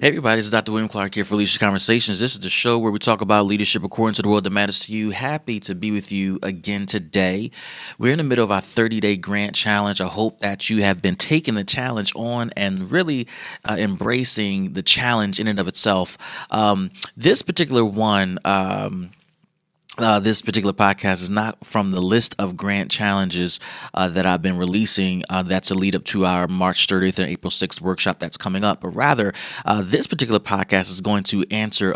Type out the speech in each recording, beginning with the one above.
Hey everybody, this is Dr. William Clark here for Leadership Conversations. This is the show where we talk about leadership according to the world that matters to you. Happy to be with you again today. We're in the middle of our 30-day grant challenge. I hope that you have been taking the challenge on and really embracing the challenge in and of itself. This particular one, this particular podcast is not from the list of grant challenges that I've been releasing. That's a lead up to our March 30th and April 6th workshop that's coming up. But rather, this particular podcast is going to answer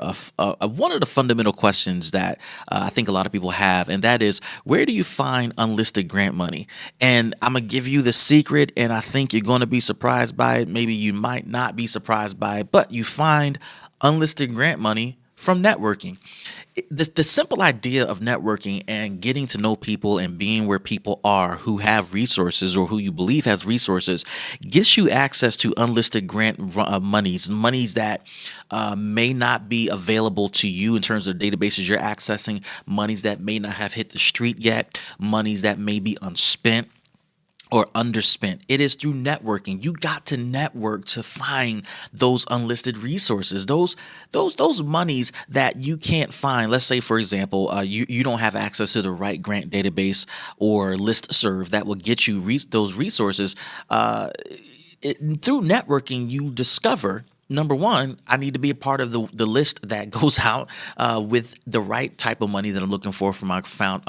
one of the fundamental questions that I think a lot of people have, and that is, where do you find unlisted grant money? And I'm going to give you the secret, and I think you're going to be surprised by it. Maybe you might not be surprised by it, but you find unlisted grant money from networking. The simple idea of networking and getting to know people and being where people are who have resources or who you believe has resources gets you access to unlisted grant monies that may not be available to you in terms of databases you're accessing, monies that may not have hit the street yet, monies that may be unspent or underspent. It is through networking. You got to network to find those unlisted resources, those monies that you can't find. Let's say, for example, you don't have access to the right grant database or list serve that will get you those resources. Through networking, you discover, number one, I need to be a part of the list that goes out with the right type of money that I'm looking for my for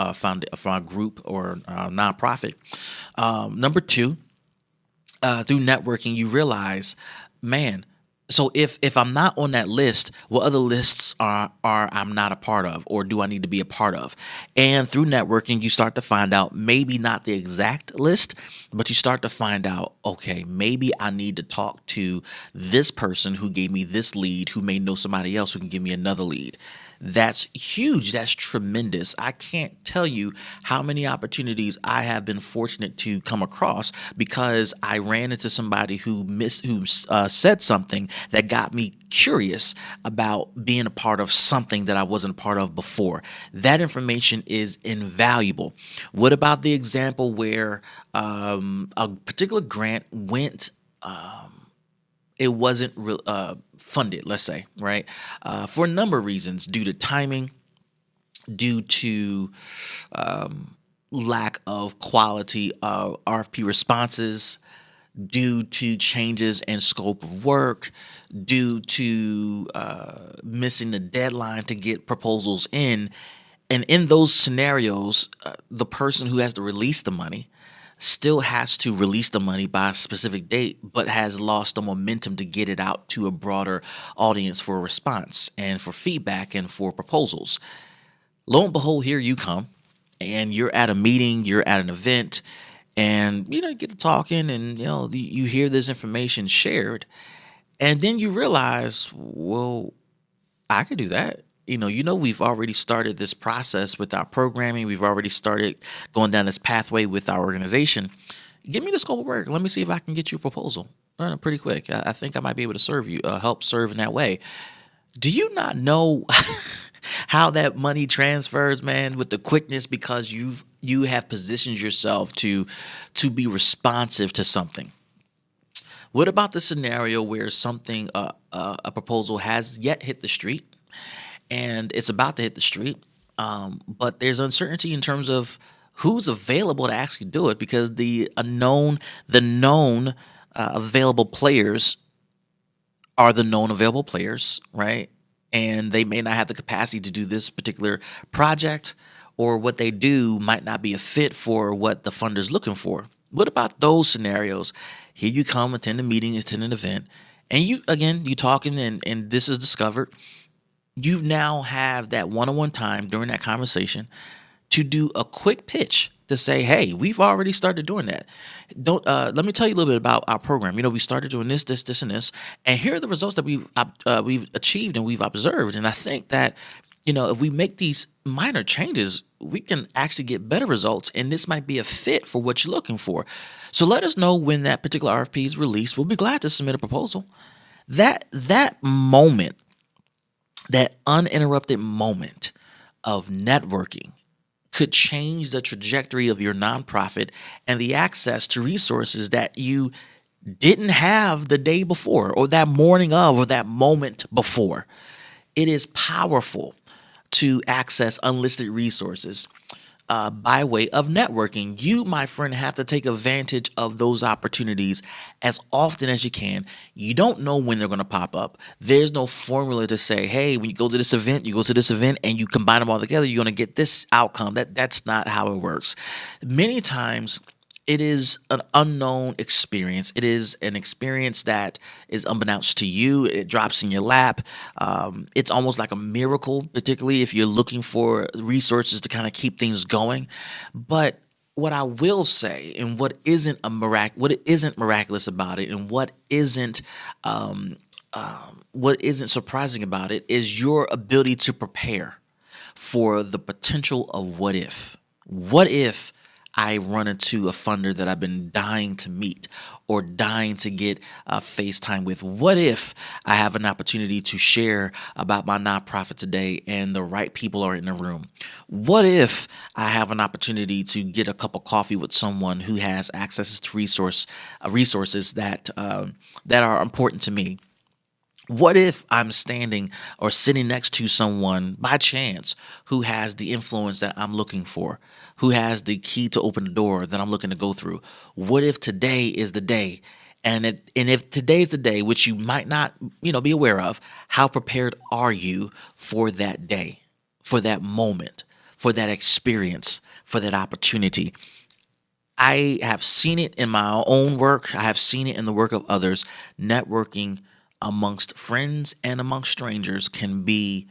my group or nonprofit. Number two, through networking, you realize, man. So if I'm not on that list, what other lists are I'm not a part of, or do I need to be a part of? And through networking, you start to find out, maybe not the exact list, but you start to find out, okay, maybe I need to talk to this person who gave me this lead, who may know somebody else who can give me another lead. That's huge. That's tremendous. I can't tell you how many opportunities I have been fortunate to come across because I ran into somebody who said something that got me curious about being a part of something that I wasn't a part of before. That information is invaluable. What about the example where a particular grant went it wasn't funded, let's say, right? For a number of reasons, due to timing, due to lack of quality RFP responses, due to changes in scope of work, due to missing the deadline to get proposals in. And in those scenarios, the person who has to release the money still has to release the money by a specific date, but has lost the momentum to get it out to a broader audience for a response and for feedback and for proposals. Lo and behold, here you come, and you're at a meeting, you're at an event, and you get to talking, and you hear this information shared, and then you realize, well, I could do that. We've already started this process with our programming. We've already started going down this pathway with our organization. Give me the scope of work. Let me see if I can get you a proposal pretty quick. I think I might be able to help serve in that way. Do you not know how that money transfers, man, with the quickness, because you have positioned yourself to be responsive to something? What about the scenario where something, a proposal has yet hit the street? And it's about to hit the street, but there's uncertainty in terms of who's available to actually do it, because the known available players are the known available players, right? And they may not have the capacity to do this particular project, or what they do might not be a fit for what the funder's looking for. What about those scenarios? Here you come, attend a meeting, attend an event, and you talking, and this is discovered. You now have that one-on-one time during that conversation to do a quick pitch to say, hey, we've already started doing that. Let me tell you a little bit about our program. We started doing this, and this, and here are the results that we've achieved and we've observed. And I think that, if we make these minor changes, we can actually get better results, and this might be a fit for what you're looking for. So let us know when that particular RFP is released. We'll be glad to submit a proposal. That moment, that uninterrupted moment of networking could change the trajectory of your nonprofit and the access to resources that you didn't have the day before or that morning of or that moment before. It is powerful to access unlisted resources by way of networking. You, my friend, have to take advantage of those opportunities as often as you can. You don't know when they're going to pop up. There's no formula to say, hey, when you go to this event, you go to this event and you combine them all together, you're going to get this outcome. That's not how it works. Many times it is an unknown experience. It is an experience that is unbeknownst to you. It drops in your lap. It's almost like a miracle, particularly if you're looking for resources to kind of keep things going. But what I will say, and what isn't miraculous about it, and what isn't surprising about it, is your ability to prepare for the potential of what if. What if I run into a funder that I've been dying to meet or dying to get FaceTime with? What if I have an opportunity to share about my nonprofit today and the right people are in the room? What if I have an opportunity to get a cup of coffee with someone who has access to resources that are important to me? What if I'm standing or sitting next to someone by chance who has the influence that I'm looking for, who has the key to open the door that I'm looking to go through? What if today is the day? And if today's the day, which you might not, be aware of, how prepared are you for that day, for that moment, for that experience, for that opportunity? I have seen it in my own work. I have seen it in the work of others. Networking amongst friends and amongst strangers can be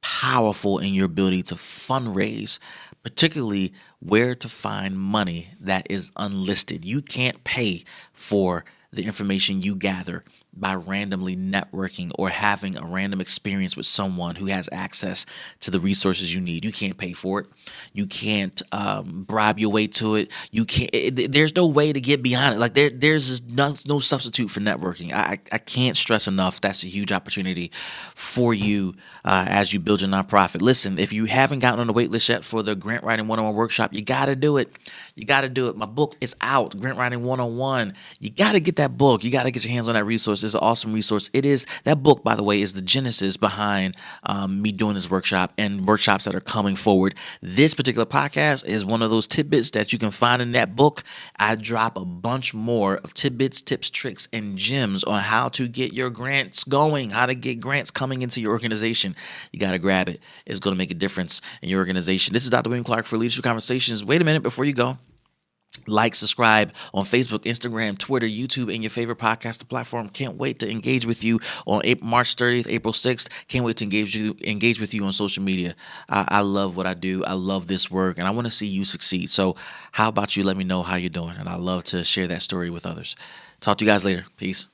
powerful in your ability to fundraise, particularly where to find money that is unlisted. You can't pay for the information you gather by randomly networking or having a random experience with someone who has access to the resources you need. You can't pay for it. You can't bribe your way to it. You can't. There's no way to get beyond it. Like there's just no substitute for networking. I can't stress enough. That's a huge opportunity for you as you build your nonprofit. Listen, if you haven't gotten on the wait list yet for the Grant Writing 101 workshop, you got to do it. You got to do it. My book is out, Grant Writing 101. You got to get that book. You got to get your hands on that resource. It's an awesome resource. It is, that book, by the way, is the genesis behind me doing this workshop and workshops that are coming forward. This particular podcast is one of those tidbits that you can find in that book. I drop a bunch more of tidbits, tips, tricks, and gems on how to get your grants going, how to get grants coming into your organization. You got to grab it. It's going to make a difference in your organization. This is Dr. William Clark for Leadership Conversations. Wait a minute before you go. Like, subscribe on Facebook, Instagram, Twitter, YouTube, and your favorite podcast platform. Can't wait to engage with you on March 30th, April 6th. Can't wait to engage with you on social media. I love what I do. I love this work, and I want to see you succeed. So how about you let me know how you're doing? And I love to share that story with others. Talk to you guys later. Peace.